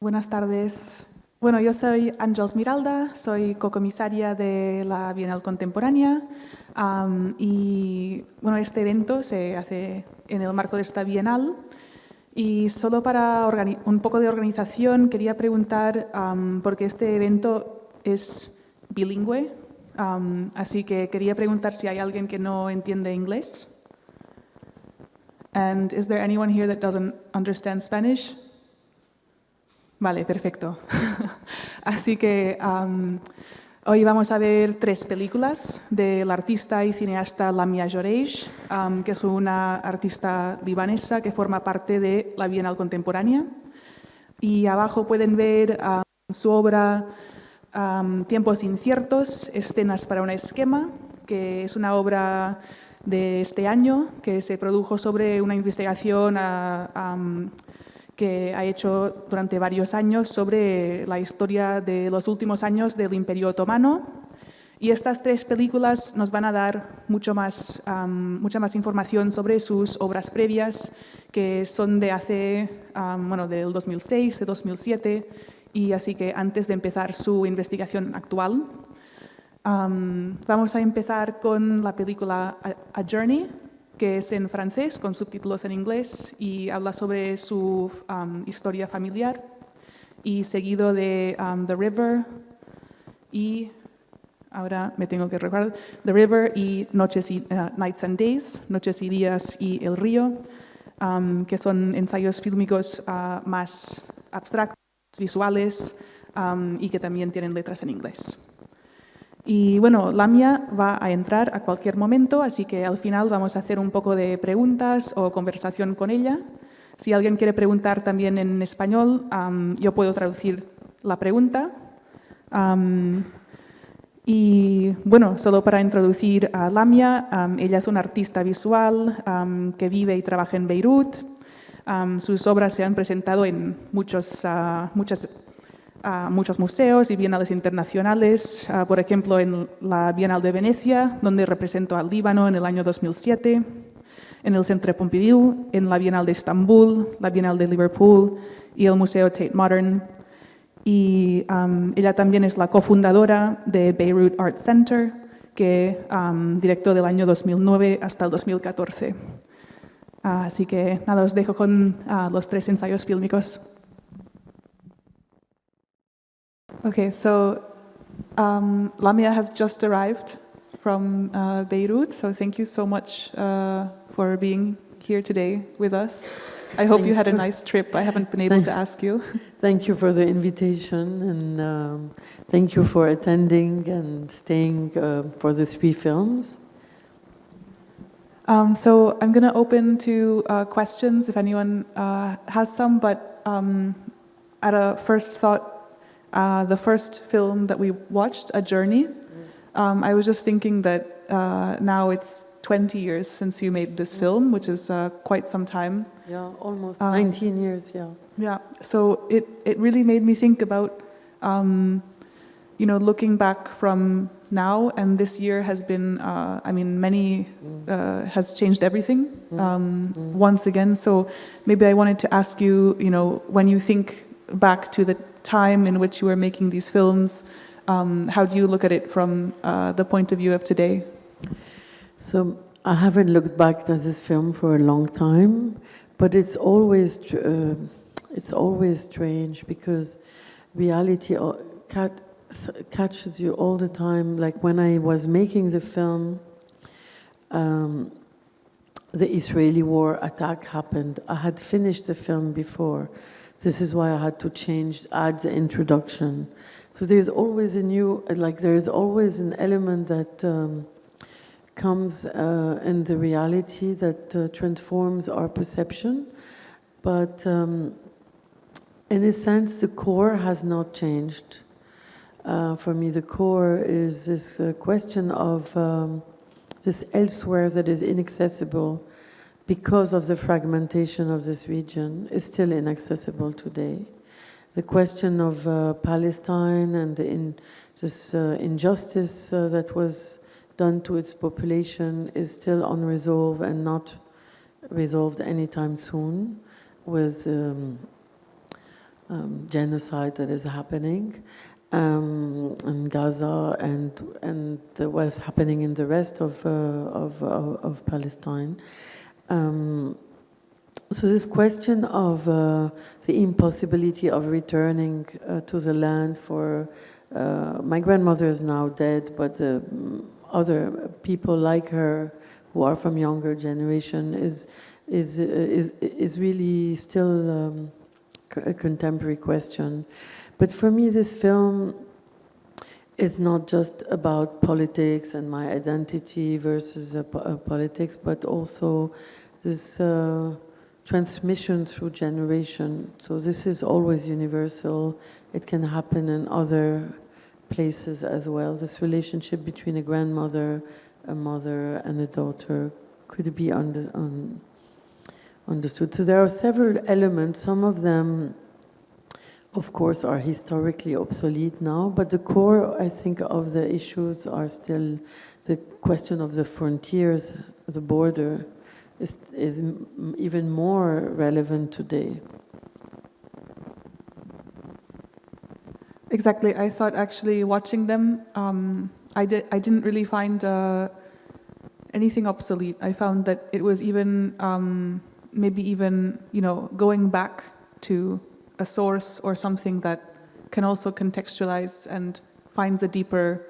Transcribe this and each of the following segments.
Buenas tardes. Bueno, yo soy Àngels Miralda, soy cocomisaria de la Bienal Contemporánea y bueno, este evento se hace en el marco de esta Bienal y solo para un poco de organización quería preguntar, porque este evento es bilingüe, así que quería preguntar si hay alguien que no entiende inglés. And is there anyone here that doesn't understand Spanish? Vale, perfecto. Así que hoy vamos a ver 3 películas del artista y cineasta Lamia Joreige, que es una artista libanesa que forma parte de la Bienal Contemporánea. Y abajo pueden ver su obra Tiempos inciertos, escenas para un esquema, que es una obra de este año que se produjo sobre una investigación que ha hecho durante varios años sobre la historia de los últimos años del Imperio Otomano. Y estas 3 películas nos van a dar mucha más información sobre sus obras previas, que son de del 2006, de 2007, y así que antes de empezar su investigación actual. Vamos a empezar con la película A Journey, que es en francés, con subtítulos en inglés, y habla sobre su historia familiar, y seguido de The River, y ahora me tengo que recordar, The River y Noches y Nights and Days, Noches y días y El río, que son ensayos fílmicos más abstractos, visuales, y que también tienen letras en inglés. Y bueno, Lamia va a entrar a cualquier momento, así que al final vamos a hacer un poco de preguntas o conversación con ella. Si alguien quiere preguntar también en español, yo puedo traducir la pregunta. Y bueno, solo para introducir a Lamia, ella es una artista visual que vive y trabaja en Beirut. Sus obras se han presentado en muchos museos y bienales internacionales, por ejemplo en la Bienal de Venecia, donde representó al Líbano en el año 2007, en el Centre Pompidou, en la Bienal de Estambul, la Bienal de Liverpool y el Museo Tate Modern. Y ella también es la cofundadora de Beirut Art Center, que directó del año 2009 hasta el 2014. Así que nada, os dejo con los 3 ensayos fílmicos. Okay, so Lamia has just arrived from Beirut, so thank you so much for being here today with us. I hope you had a nice trip. I haven't been able to ask you. Thank you for the invitation, and thank you for attending and staying for the 3 films. So I'm going to open to questions if anyone has some, but at a first thought, the first film that we watched, A Journey, I was just thinking that now it's 20 years since you made this film, which is quite some time. Yeah, almost 19 years, yeah. Yeah, so it really made me think about, looking back from now, and this year has been, has changed everything once again. So maybe I wanted to ask you, when you think back to the time in which you were making these films, how do you look at it from the point of view of today? So I haven't looked back at this film for a long time, but it's always strange because reality catches you all the time. Like when I was making the film, the Israeli war attack happened. I had finished the film before. This is why I had to add the introduction. So there's always there's always an element that comes in the reality that transforms our perception. But in a sense, the core has not changed. For me, the core is this question of this elsewhere that is inaccessible because of the fragmentation of this region is still inaccessible today. The question of Palestine and this injustice that was done to its population is still unresolved and not resolved anytime soon with genocide that is happening in Gaza and what's happening in the rest of Palestine. So this question of the impossibility of returning to the land for my grandmother is now dead, but other people like her who are from younger generation is really still a contemporary question. But for me, this film is not just about politics and my identity versus politics, but also this transmission through generation. So this is always universal. It can happen in other places as well. This relationship between a grandmother, a mother, and a daughter could be understood. So there are several elements. Some of them, of course, are historically obsolete now, but the core, I think, of the issues are still the question of the frontiers, the border, is even more relevant today. Exactly. I thought actually watching them, I didn't really find anything obsolete. I found that it was even maybe even going back to a source or something that can also contextualize and finds a deeper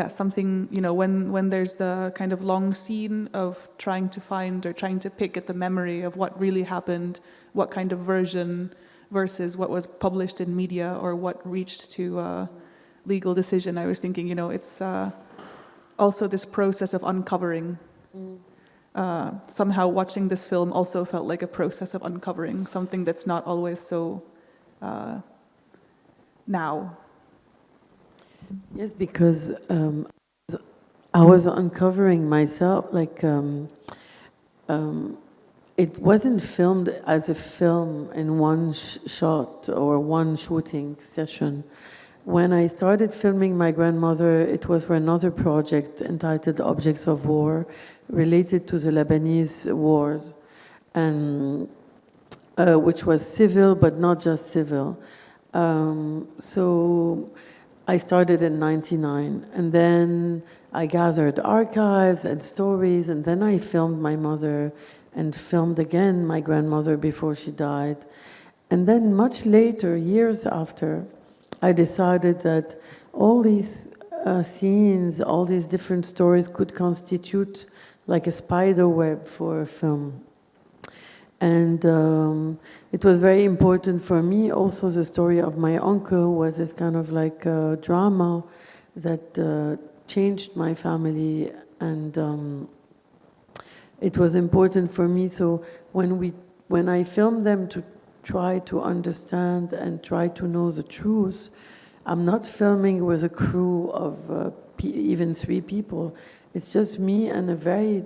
something, when there's the kind of long scene of trying to find or trying to pick at the memory of what really happened, what kind of version versus what was published in media or what reached to a legal decision. I was thinking, it's also this process of uncovering. Somehow watching this film also felt like a process of uncovering something that's not always so now. Yes, because I was uncovering myself, it wasn't filmed as a film in one shot or one shooting session. When I started filming my grandmother, it was for another project entitled Objects of War, related to the Lebanese wars, and which was civil, but not just civil. So I started in '99, and then I gathered archives and stories, and then I filmed my mother and filmed again my grandmother before she died. And then much later, years after, I decided that all these scenes, all these different stories could constitute like a spider web for a film. And it was very important for me. Also, the story of my uncle was this kind of like drama that changed my family, and it was important for me. So when I filmed them to try to understand and try to know the truth, I'm not filming with a crew of even 3 people. It's just me and a very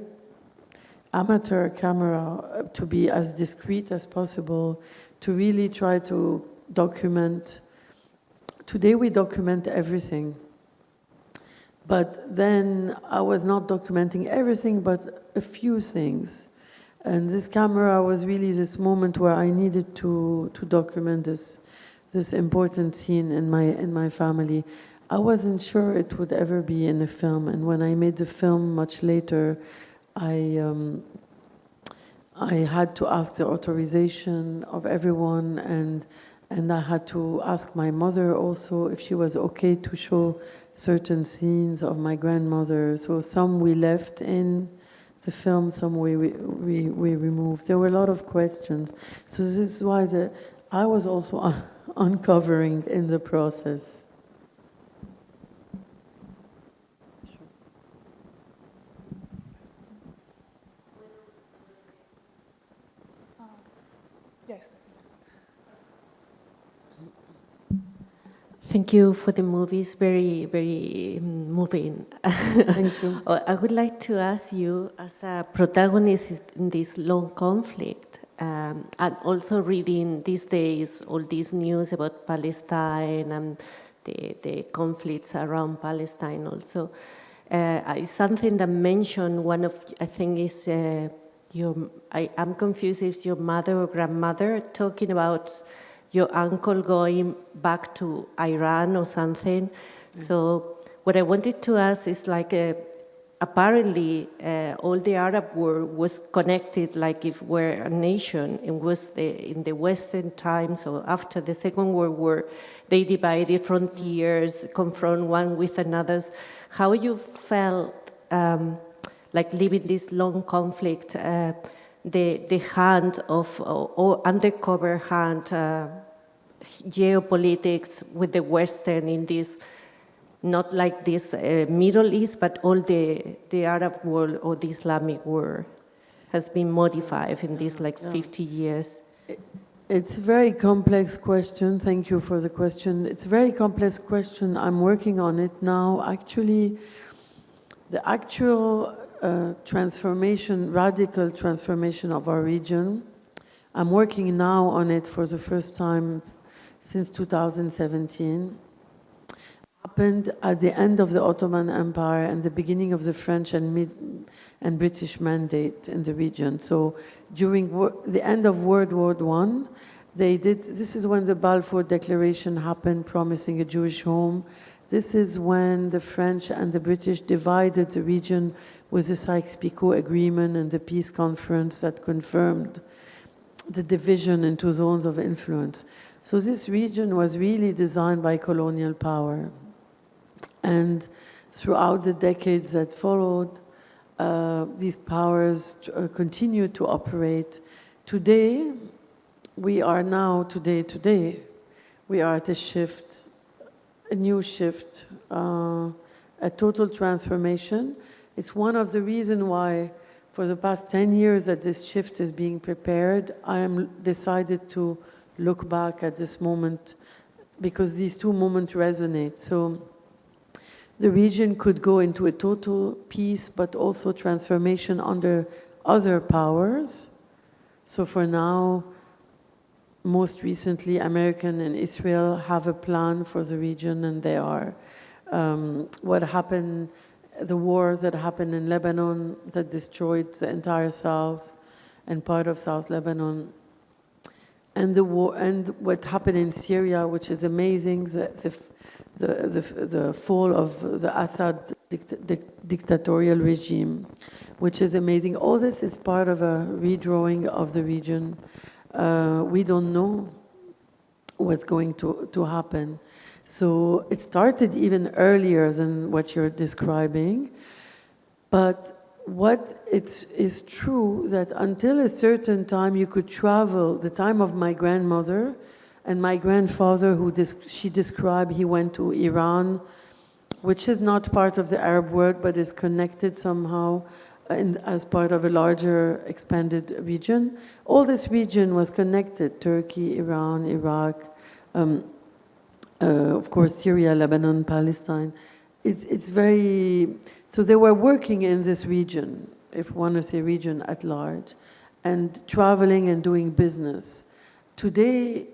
amateur camera to be as discreet as possible, to really try to document. Today we document everything. But then I was not documenting everything, but a few things. And this camera was really this moment where I needed to document this important scene in my family. I wasn't sure it would ever be in a film, and when I made the film much later, I had to ask the authorization of everyone, and I had to ask my mother also if she was okay to show certain scenes of my grandmother. So some we left in the film, some we removed. There were a lot of questions. So this is why I was also uncovering in the process. Yes. Thank you for the movies, very, very moving. Thank you. I would like to ask you, as a protagonist in this long conflict, and also reading these days all these news about Palestine and the conflicts around Palestine also, is something that mentioned one of, I think is I'm confused, is your mother or grandmother talking about your uncle going back to Iran or something? So what I wanted to ask is like, apparently all the Arab world was connected, like if we're a nation, it was in the Western times, or after the Second World War, they divided frontiers, confront one with another. How you felt like living this long conflict, the hand of, or undercover hand, geopolitics with the Western in this, not like this Middle East, but all the Arab world or the Islamic world has been modified in these like 50 years. It's a very complex question. Thank you for the question. It's a very complex question. I'm working on it now. Actually, the actual transformation, radical transformation of our region, I'm working now on it for the first time since 2017. Happened at the end of the Ottoman Empire and the beginning of the French and British mandate in the region. So during the end of World War I, this is when the Balfour Declaration happened, promising a Jewish home. This is when the French and the British divided the region with the Sykes-Picot Agreement and the peace conference that confirmed the division into zones of influence. So this region was really designed by colonial power. And throughout the decades that followed, these powers continued to operate. Today, we are at a shift, a new shift, a total transformation. It's one of the reasons why, for the past 10 years that this shift is being prepared, I am decided to look back at this moment, because these two moments resonate. So the region could go into a total peace, but also transformation under other powers. So for now, most recently, American and Israel have a plan for the region, and they are. What happened, the war that happened in Lebanon that destroyed the entire south and part of South Lebanon, and the war, and what happened in Syria, which is amazing, the fall of the Assad dictatorial regime, which is amazing. All this is part of a redrawing of the region. We don't know what's going to happen. So it started even earlier than what you're describing. But what it is true that until a certain time you could travel, the time of my grandmother and my grandfather, she described, he went to Iran, which is not part of the Arab world, but is connected somehow as part of a larger expanded region. All this region was connected: Turkey, Iran, Iraq, of course Syria, Lebanon, Palestine. It's very, so they were working in this region, if one wants to say region at large, and traveling and doing business. Today,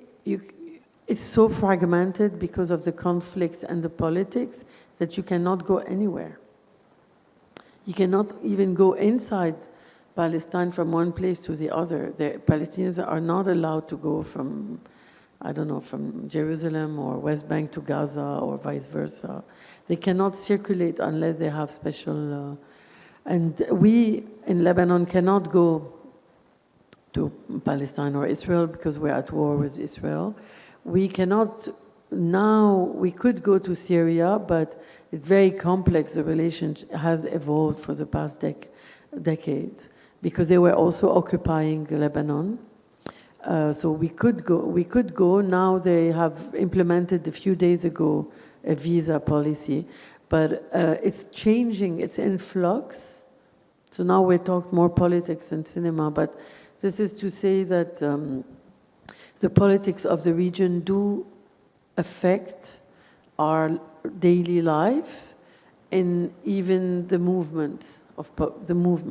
it's so fragmented because of the conflicts and the politics that you cannot go anywhere. You cannot even go inside Palestine from one place to the other. The Palestinians are not allowed to go from, I don't know, from Jerusalem or West Bank to Gaza or vice versa. They cannot circulate unless they have special, and we in Lebanon cannot go to Palestine or Israel because we're at war with Israel. We cannot, now we could go to Syria, but it's very complex. The relationship has evolved for the past decades because they were also occupying Lebanon. So we could go. Now they have implemented a few days ago a visa policy, but it's changing, it's in flux. So now we talk more politics and cinema, but this is to say that the politics of the region do affect our daily life in even the movement of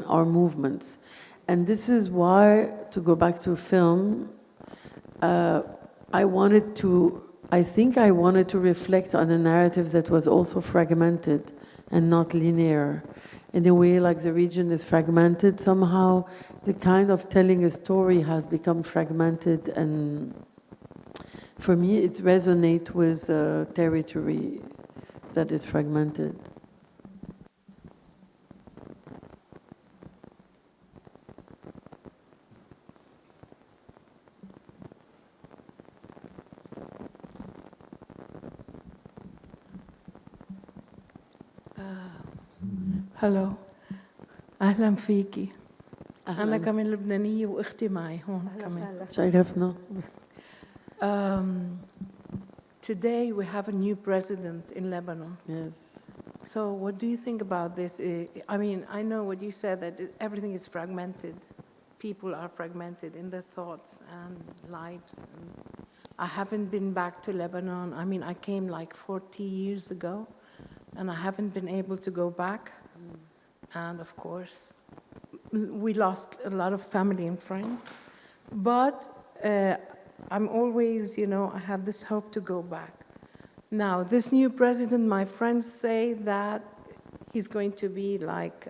our movements. And this is why, to go back to film, I wanted to reflect on a narrative that was also fragmented and not linear. in a way, like the region is fragmented, somehow the kind of telling a story has become fragmented, and for me it resonates with territory that is fragmented. هلو اهلا فيكي. انا كمان لبنانيه واختي معي هون كمان. شرفنا. Today we have a new president in Lebanon. Yes. So what do you think about this? I mean, I know what you said, that everything is fragmented. People are fragmented in their thoughts and lives. And I haven't been back to Lebanon. I mean, I came like 40 years ago, and I haven't been able to go back. And of course, we lost a lot of family and friends. But I'm always, you know, I have this hope to go back. Now, this new president, my friends say that he's going to be like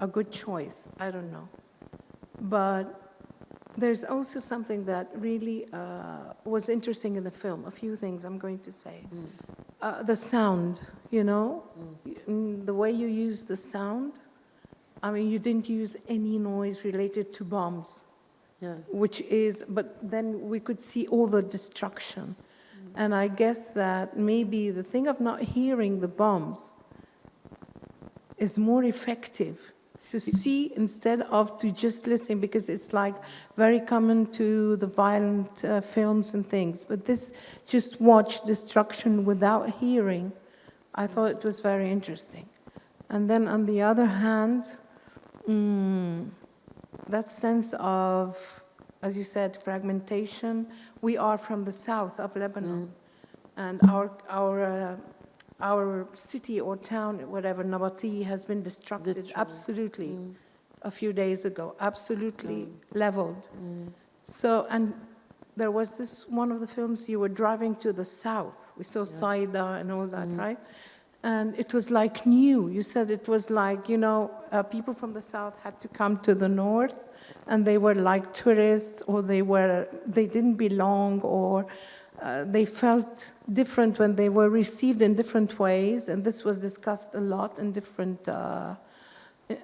a good choice. I don't know. But there's also something that really was interesting in the film. A few things I'm going to say. The sound, you know, the way you use the sound. I mean, you didn't use any noise related to bombs. Yes. Which is, but then we could see all the destruction. And I guess that maybe the thing of not hearing the bombs is more effective to see instead of to just listen, because it's like very common to the violent films and things. But this just watch destruction without hearing, I thought it was very interesting. And then on the other hand, that sense of, as you said, fragmentation. We are from the south of Lebanon, and our city or town, whatever, Nabati, has been destructed absolutely a few days ago, absolutely leveled. So, and there was this one of the films, you were driving to the south. We saw Saida and all that, right? And it was like new. You said it was like, you know, people from the south had to come to the north, and they were like tourists, or they didn't belong, or they felt different when they were received in different ways. And this was discussed a lot in different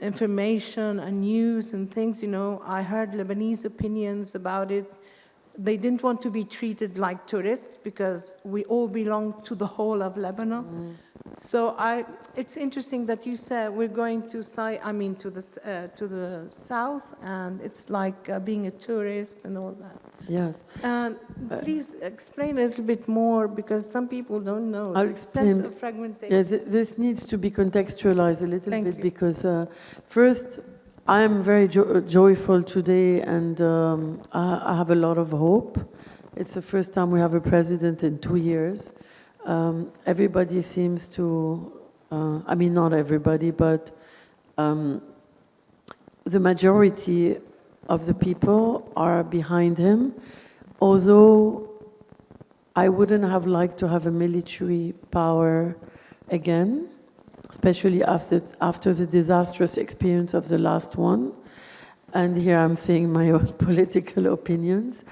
information and news and things. You know, I heard Lebanese opinions about it. They didn't want to be treated like tourists because we all belong to the whole of Lebanon. So it's interesting that you said we're going to to the south, and it's like being a tourist and all that. Yes. And please explain a little bit more, because some people don't know. I'll the explain. sense of fragmentation. Yes, this needs to be contextualized a little Thank bit you. because first, I am very joyful today, and I have a lot of hope. It's the first time we have a president in 2 years. Everybody seems to, I mean, not everybody, but the majority of the people are behind him, although I wouldn't have liked to have a military power again, especially after the disastrous experience of the last one. And here I'm saying my own political opinions.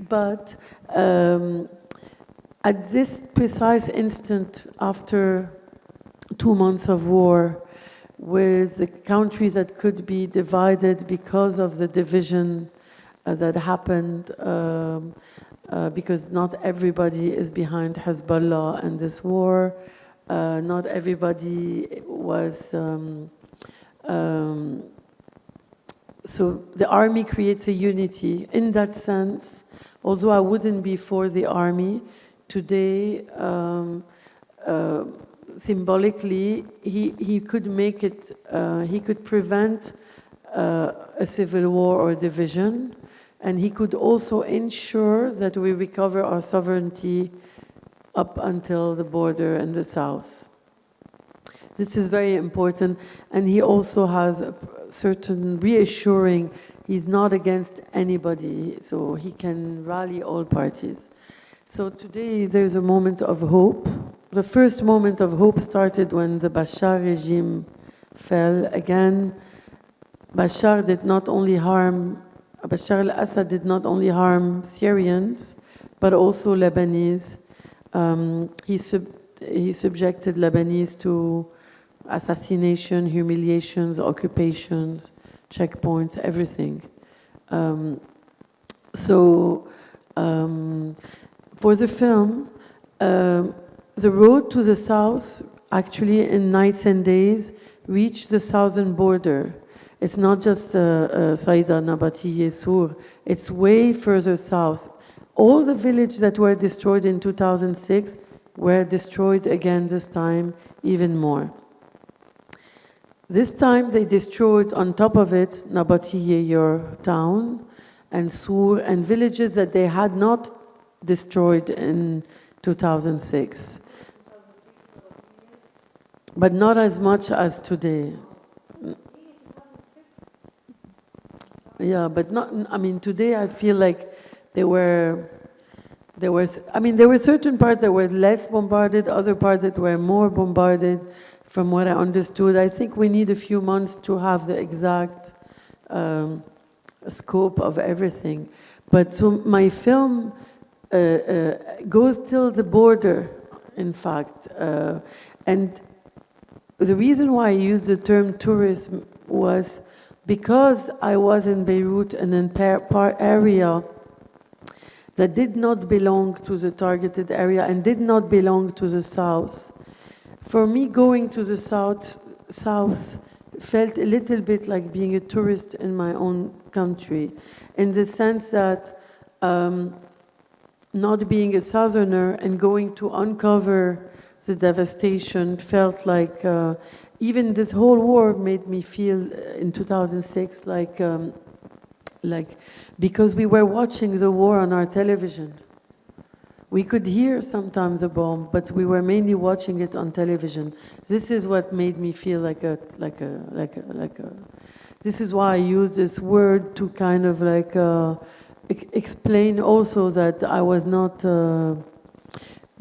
But at this precise instant, after 2 months of war, with the countries that could be divided because of the division that happened, because not everybody is behind Hezbollah and this war, not everybody was... so the army creates a unity. In that sense, although I wouldn't be for the army, today, symbolically, he could make it, he could prevent a civil war or division, and he could also ensure that we recover our sovereignty up until the border in the south. This is very important, and he also has a certain reassuring, he's not against anybody, so he can rally all parties. So today there's a moment of hope. The first moment of hope started when the Bashar regime fell again. Bashar al-Assad did not only harm Syrians, but also Lebanese. He subjected Lebanese to assassination, humiliations, occupations, checkpoints, everything. For the film, the road to the south, actually in Nights and Days, reached the southern border. It's not just Saida, Nabatiye, Sur, it's way further south. All the villages that were destroyed in 2006 were destroyed again this time, even more. This time they destroyed on top of it Nabatiye, your town, and Sur, and villages that they had not destroyed in 2006. But not as much as today. Yeah, but not, I mean, today I feel like there were certain parts that were less bombarded, other parts that were more bombarded, from what I understood. I think we need a few months to have the exact scope of everything. But so my film goes till the border, in fact. And the reason why I used the term tourism was because I was in Beirut, an area that did not belong to the targeted area and did not belong to the south. For me, going to the south felt a little bit like being a tourist in my own country, in the sense that not being a southerner and going to uncover the devastation felt like, even this whole war made me feel in 2006 like because we were watching the war on our television. We could hear sometimes a bomb, but we were mainly watching it on television. This is what made me feel this is why I use this word to kind of explain also that I was not,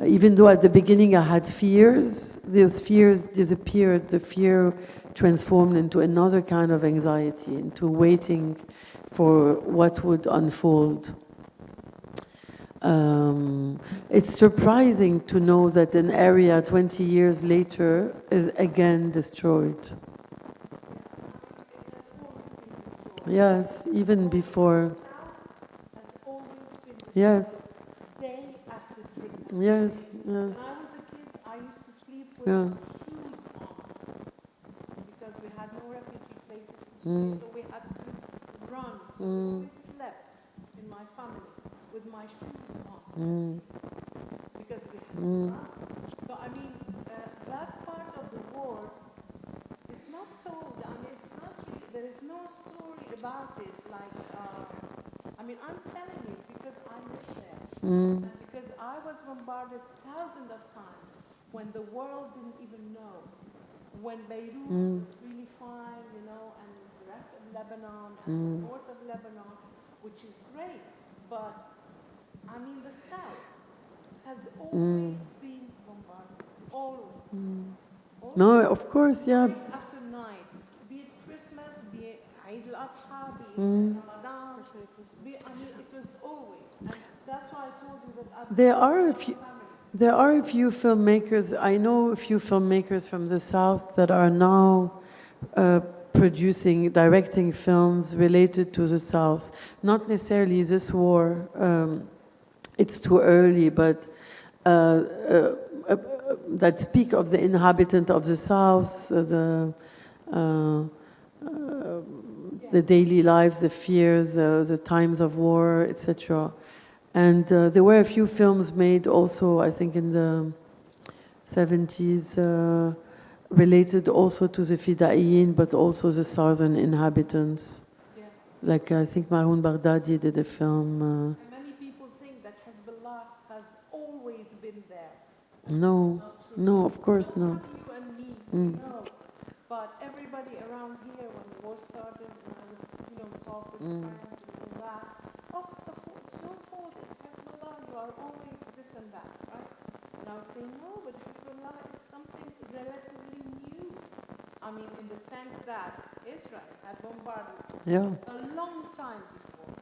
even though at the beginning I had fears, those fears disappeared. The fear transformed into another kind of anxiety, into waiting for what would unfold. It's surprising to know that an area 20 years later is again destroyed. Yes, even before. Yes. Day after day. Yes, yes. When I was a kid, I used to sleep with Yeah. shoes on because we had no refugee places to sleep, so we had to run. So we always slept in my family with my shoes on because we had to run. So I mean, that part of the war is not told. I mean, it's not. There is no story about it. Like, I mean, I'm telling you because I lived there. And because I was bombarded thousands of times when the world didn't even know. When Beirut was really fine, you know, and the rest of Lebanon and the north of Lebanon, which is great. But, I mean, the south has always been bombarded. Always. Always. No, of course, yeah. Night after night. Be it Christmas, be it Eid al-Adha, be it Ramadan. I mean, it was always. And that's why I told you that There are a few filmmakers. I know a few filmmakers from the south that are now directing films related to the south. Not necessarily this war. It's too early, but that speak of the inhabitant of the south, the daily lives, the fears, the times of war, etc. And there were a few films made also, I think, in the 70s, related also to the Fidaiyin, but also the southern inhabitants. Yeah. Like, I think Maroun Bardadi did a film. And many people think that Hezbollah has always been there. No, no, of course not. Not you and me, no. But everybody around here, when the war started, and I would, you know, talk with friends and that. Oh, it's your fault. It's Hezbollah. You are always this and that, right? And I would say no, but Hezbollah is something relatively new. I mean, in the sense against that, Israel had bombarded Yeah. a long time before.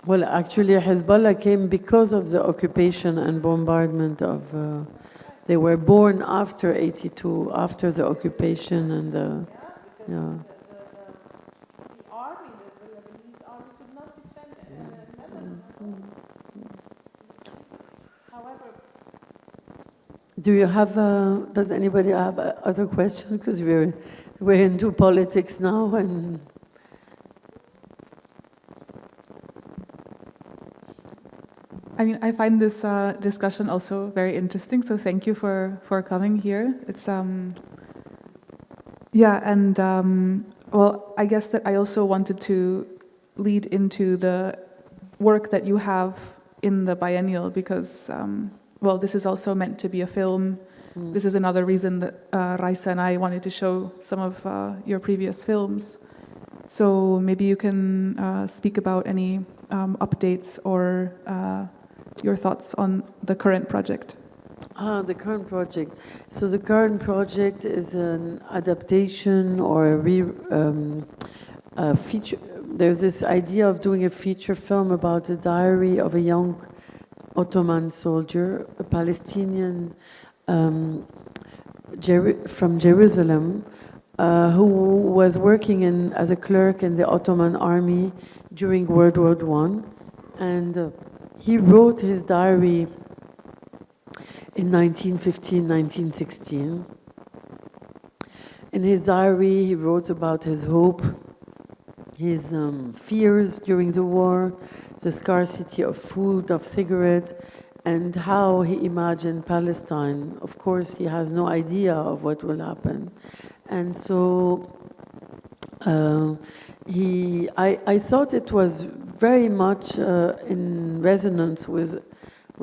Well, actually, Hezbollah came because of the occupation and bombardment of. They were born after '82, after the occupation and the. Yeah. The army, the Lebanese army, could not defend Lebanon. However, Do you have? Does anybody have other questions? Because we're into politics now, and. I mean, I find this discussion also very interesting, so thank you for coming here. It's yeah, and well, I guess that I also wanted to lead into the work that you have in the biennial because, well, this is also meant to be a film. This is another reason that Raisa and I wanted to show some of your previous films. So maybe you can speak about any updates or your thoughts on the current project. The current project. So the current project is an adaptation or a feature. There's this idea of doing a feature film about the diary of a young Ottoman soldier, a Palestinian from Jerusalem, who was working as a clerk in the Ottoman army during World War I. And he wrote his diary in 1915, 1916. In his diary, he wrote about his hope, his fears during the war, the scarcity of food, of cigarette, and how he imagined Palestine. Of course, he has no idea of what will happen. And so I thought it was very much in resonance with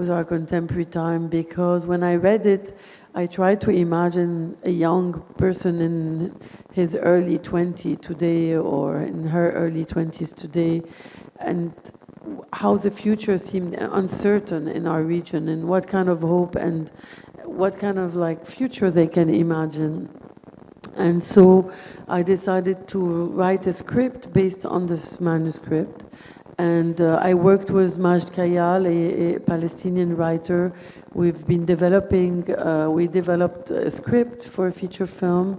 our contemporary time, because when I read it, I tried to imagine a young person in his early 20s today or in her early 20s today, and how the future seemed uncertain in our region, and what kind of hope and what kind of future they can imagine. And so I decided to write a script based on this manuscript. And I worked with Majd Kayal, a Palestinian writer. We've been we developed a script for a feature film,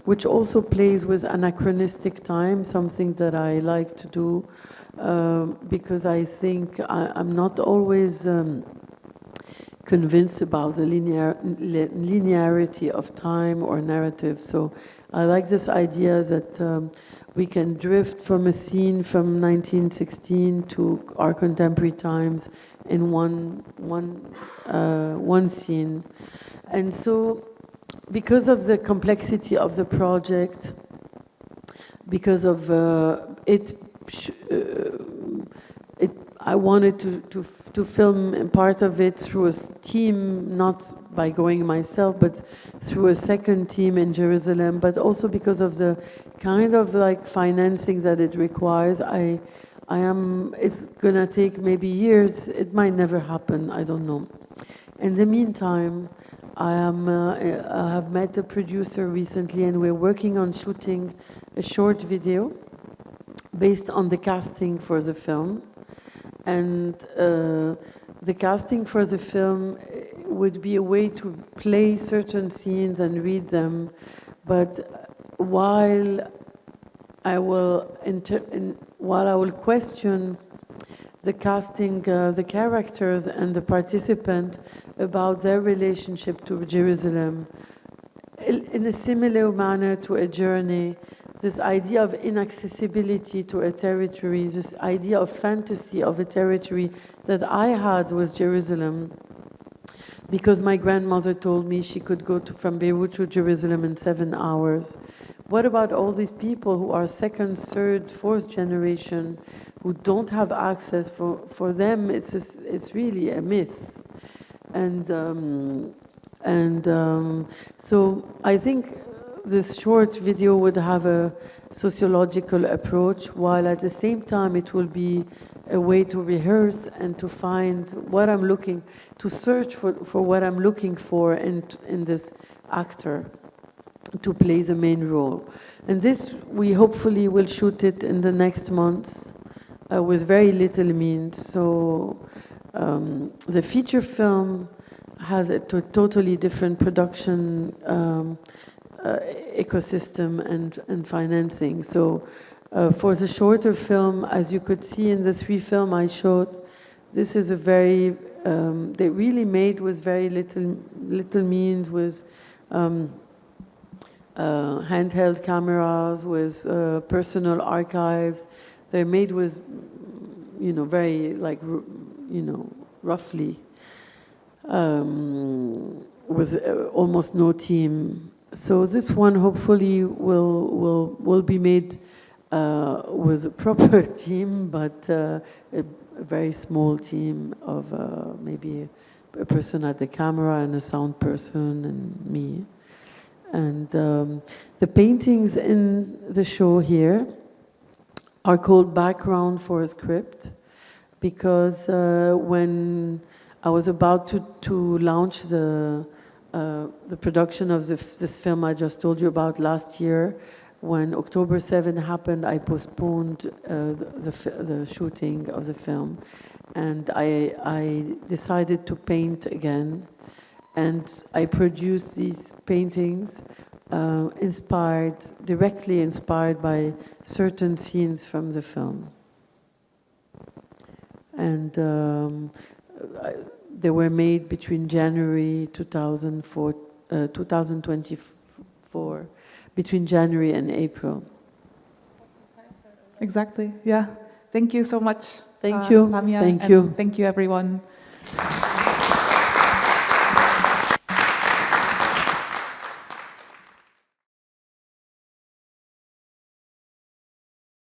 which also plays with anachronistic time, something that I like to do, because I think I'm not always convinced about the linearity of time or narrative. So I like this idea that we can drift from a scene from 1916 to our contemporary times in one scene. And so, because of the complexity of the project, because of I wanted to film part of it through a team, not by going myself, but through a second team in Jerusalem, but also because of the kind of financing that it requires. It's gonna take maybe years. It might never happen, I don't know. In the meantime, I have met a producer recently, and we're working on shooting a short video based on the casting for the film. And the casting for the film would be a way to play certain scenes and read them, but while I will question the casting, the characters and the participant about their relationship to Jerusalem, in a similar manner to a journey. This idea of inaccessibility to a territory, this idea of fantasy of a territory that I had with Jerusalem, because my grandmother told me she could go from Beirut to Jerusalem in 7 hours. What about all these people who are second, third, fourth generation, who don't have access? For them, it's really a myth. So I think this short video would have a sociological approach, while at the same time it will be a way to rehearse and to find what I'm to search for what I'm looking for in this actor. to play the main role. And this, we hopefully will shoot it in the next months with very little means. So the feature film has a totally different production ecosystem and financing. So for the shorter film, as you could see in the 3 films I showed, this is a very, they really made with very little means, with handheld cameras, with personal archives. They're made with, you know, very, like, you know, roughly, with almost no team. So this one hopefully will be made with a proper team, but a very small team of maybe a person at the camera and a sound person and me. And the paintings in the show here are called background for a script, because when I was about to launch the production of this film I just told you about last year, when October 7 happened, I postponed the shooting of the film, and I decided to paint again, and I produced these paintings directly inspired by certain scenes from the film. And they were made between January 2024, between January and April. Exactly, yeah. Thank you so much. Thank you. Lamia, Thank and you. thank you, everyone.